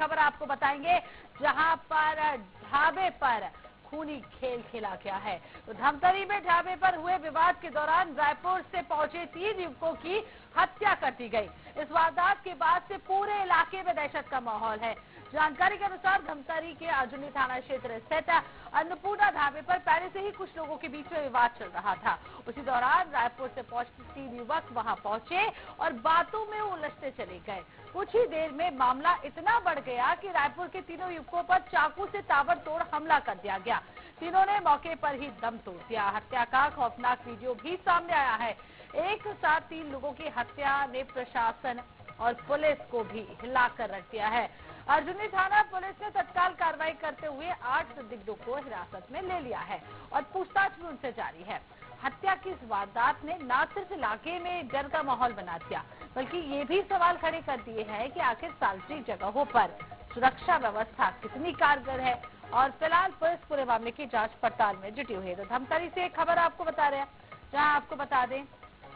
खबर आपको बताएंगे, जहां पर ढाबे पर खूनी खेल खेला गया है। तो धमतरी में ढाबे पर हुए विवाद के दौरान रायपुर से पहुंचे 3 युवकों की हत्या कर दी गई। इस वारदात के बाद से पूरे इलाके में दहशत का माहौल है। जानकारी के अनुसार धमतरी के अर्जुनी थाना क्षेत्र स्थित अन्नपूर्णा ढाबे पर पहले से ही कुछ लोगों के बीच में विवाद चल रहा था। उसी दौरान रायपुर से पहुंचे 3 युवक वहां पहुंचे और बातों में उलझते चले गए। कुछ ही देर में मामला इतना बढ़ गया कि रायपुर के तीनों युवकों पर चाकू से ताबड़तोड़ हमला कर दिया गया। तीनों ने मौके पर ही दम तोड़ दिया। हत्या का खौफनाक वीडियो भी सामने आया है। एक साथ 3 लोगों की हत्या ने प्रशासन और पुलिस को भी हिलाकर रख दिया है। अर्जुनी थाना पुलिस ने तत्काल कार्रवाई करते हुए 8 संदिग्धों को हिरासत में ले लिया है और पूछताछ भी उनसे जारी है। हत्या की इस वारदात ने न सिर्फ इलाके में डर का माहौल बना दिया, बल्कि ये भी सवाल खड़े कर दिए हैं कि आखिर सार्वजनिक जगहों पर सुरक्षा व्यवस्था कितनी कारगर है। और फिलहाल पुलिस पूरे मामले की जांच पड़ताल में जुटी हुई है। तो धमतरी से एक खबर आपको बता रहे हैं, जहां आपको बता दें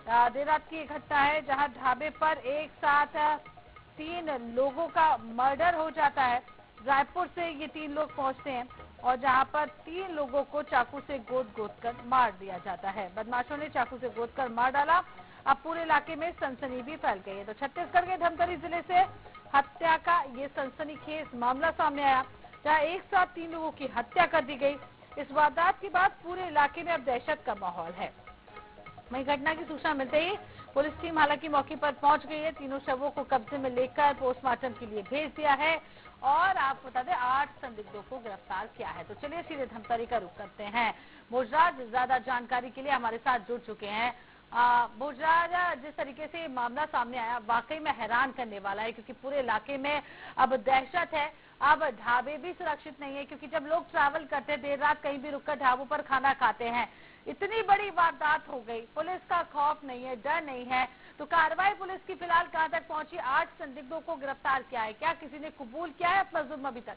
देर रात की घटना है, जहां ढाबे पर एक साथ 3 लोगों का मर्डर हो जाता है। रायपुर से ये 3 लोग पहुंचते हैं और जहां पर 3 लोगों को चाकू से गोद कर मार दिया जाता है। बदमाशों ने चाकू से गोद कर मार डाला। अब पूरे इलाके में सनसनी भी फैल गई है। तो छत्तीसगढ़ के धमतरी जिले से हत्या का ये सनसनीखेज मामला सामने आया, जहां एक साथ 3 लोगों की हत्या कर दी गई। इस वारदात के बाद पूरे इलाके में अब दहशत का माहौल है। वहीं घटना की सूचना मिलते ही पुलिस टीम हालांकि मौके पर पहुंच गई है। तीनों शवों को कब्जे में लेकर पोस्टमार्टम के लिए भेज दिया है और आपको बता दें 8 संदिग्धों को गिरफ्तार किया है। तो चलिए सीधे धमतरी का रुख करते हैं। भोजराज ज्यादा जानकारी के लिए हमारे साथ जुड़ चुके हैं। भोजराज, जिस तरीके से मामला सामने आया वाकई में हैरान करने वाला है, क्योंकि पूरे इलाके में अब दहशत है। अब ढाबे भी सुरक्षित नहीं है, क्योंकि जब लोग ट्रैवल करते हैं देर रात कहीं भी रुककर ढाबों पर खाना खाते हैं। इतनी बड़ी वारदात हो गई, पुलिस का खौफ नहीं है, डर नहीं है। तो कार्रवाई पुलिस की फिलहाल कहां तक पहुंची? 8 संदिग्धों को गिरफ्तार किया है। क्या किसी ने कबूल किया है अपना जुर्म अभी तक?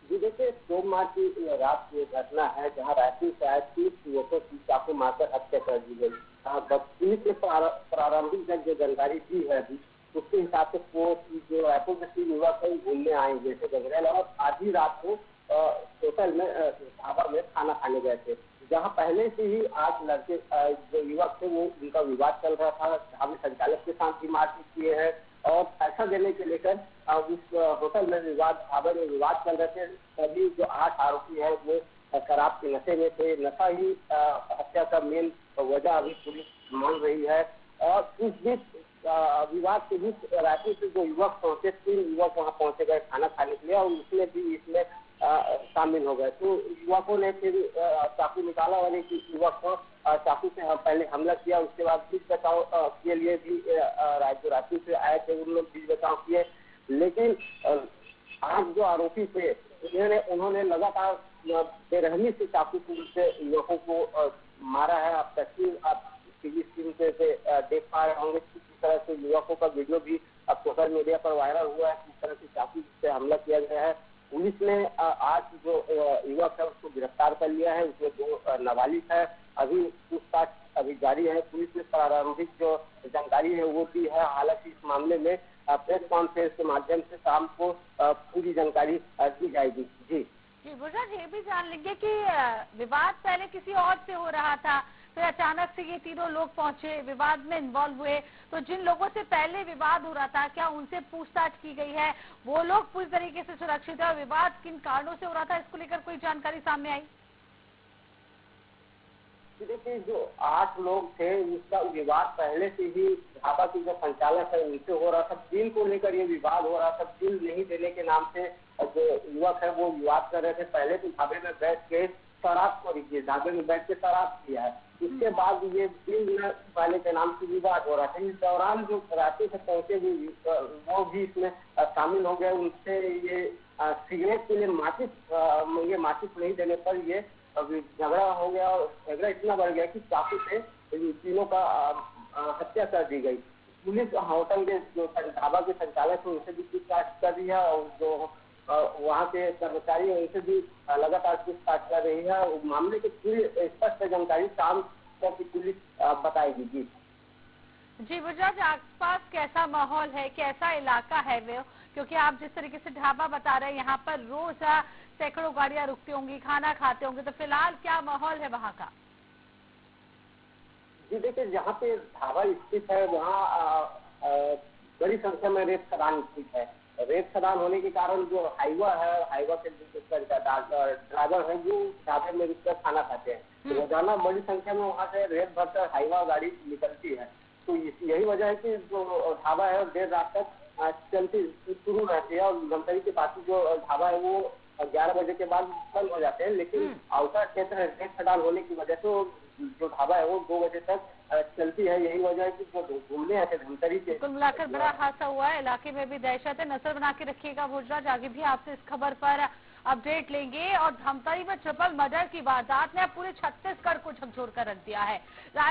जी देखिए, सोमवार की रात की घटना है, जहां रायपुर से आए 30 युवकों की चाकू मारकर हत्या कर दी गई। पुलिस ने प्रारंभिक जो जानकारी दी है अभी, उसके हिसाब से वो जो रायपुर के 3 युवक है घूमने आए जैसे गजरेला और आधी रात को होटल में ढाबा में खाना खाने गए थे, जहां पहले से ही 8 लड़के जो युवक थे वो उनका विवाद चल रहा था। ढाबे संचालक के साथ भी मारपीट किए हैं और पैसा देने के लेकर उस होटल में ढाबे में विवाद चल रहे थे। सभी जो 8 आरोपी है वो शराब के नशे में थे। नशा ही हत्या का मेन वजह अभी पुलिस मान रही है। और उस बीच विवाद के बीच रायपुर से जो युवक पहुंचे, 3 युवक वहां पहुंचे गए खाना खाने के लिए और उसमें भी इसमें शामिल हो गए। तो युवकों ने फिर चाकू निकाला और एक युवक को चाकू से पहले हमला किया। उसके बाद बीच बचाव के लिए भी रायपुर से आए थे, उन लोग बीच बचाव किए। लेकिन 8 जो आरोपी थे उन्होंने लगातार बेरहमी से चाकू से युवकों को मारा है। आप तस्वीर आप टीवी स्क्रीन पे देख पा रहे होंगे किस तरह से युवकों का वीडियो भी अब सोशल मीडिया पर वायरल हुआ है, किस तरह से चाकू से हमला किया गया है। पुलिस ने 8 जो युवक है उसको गिरफ्तार कर लिया है, उसमें 2 नाबालिग है। अभी पूछताछ अभी जारी है। पुलिस ने प्रारंभिक जो जानकारी है वो दी है। हालांकि इस मामले में प्रेस कॉन्फ्रेंस के माध्यम से शाम को पूरी जानकारी दी जाएगी। जी भोजराज, ये भी जान लेंगे कि विवाद पहले किसी और से हो रहा था, फिर अचानक से ये तीनों लोग पहुंचे, विवाद में इन्वॉल्व हुए। तो जिन लोगों से पहले विवाद हो रहा था, क्या उनसे पूछताछ की गई है? वो लोग पूरी तरीके से सुरक्षित है और विवाद किन कारणों से हो रहा था, इसको लेकर कोई जानकारी सामने आई? देखिए, जो 8 लोग थे उसका विवाद पहले से ही ढाबा की जो संचालक है उनसे हो रहा था। बिल को लेकर ये विवाद हो रहा था। बिल नहीं देने के नाम से जो युवक है वो विवाद कर रहे थे। पहले तो ढाबे में बैठ के ढाबे में बैठ के शराब किया है। इसके बाद ये बिल वाले के नाम से विवाद हो रहा था। इस दौरान जो रायपुर से पहुंचे वो भी इसमें शामिल हो गए। उनसे ये सिगरेट के लिए माचिस नहीं देने पर ये अभी झगड़ा हो गया और झगड़ा इतना बढ़ गया कि चाकू से तीनों का हत्या कर दी गई। पुलिस होटल के जो ढाबा के संचालक है उनसे भी पूछताछ कर रही है और जो वहाँ के कर्मचारी है उनसे भी लगातार पूछताछ कर रही है। मामले की पूरी स्पष्ट जानकारी शाम को पुलिस बताएगी। जी जी बुजराज, आसपास कैसा माहौल है, कैसा इलाका है वो? क्योंकि आप जिस तरीके से ढाबा बता रहे हैं, यहाँ पर रोज सैकड़ों गाड़ियां रुकती होंगी, खाना खाते होंगे, तो फिलहाल क्या माहौल है वहाँ का? जी देखिए, जहाँ पे ढाबा स्थित है वहाँ बड़ी संख्या में रेत खदान स्थित है। रेत खदान होने के कारण जो हाईवा है, हाईवा के जो ड्राइवर है वो ढाबे में रुककर खाना खाते हैं। रोजाना बड़ी संख्या में वहाँ से रेत भरकर हाईवा गाड़ी निकलती है। तो यही वजह है कि जो ढाबा है देर रात तक चलती शुरू रहती है, और धमतरी के बाकी जो ढाबा है वो 11 बजे के बाद बंद हो जाते हैं। लेकिन आउटर क्षेत्र रेत खदान होने की वजह से जो ढाबा है वो 2 बजे तक चलती है। यही वजह है कि जो घूमने आते धमतरी के, कुल मिलाकर बड़ा हादसा हुआ है, इलाके में भी दहशत है। नजर बना के रखिएगा बुजराज, आगे भी आपसे इस खबर पर अपडेट लेंगे। और धमतरी में ट्रिपल मर्डर की वारदात ने पूरे छत्तीसगढ़ को झकझोर कर रख दिया है।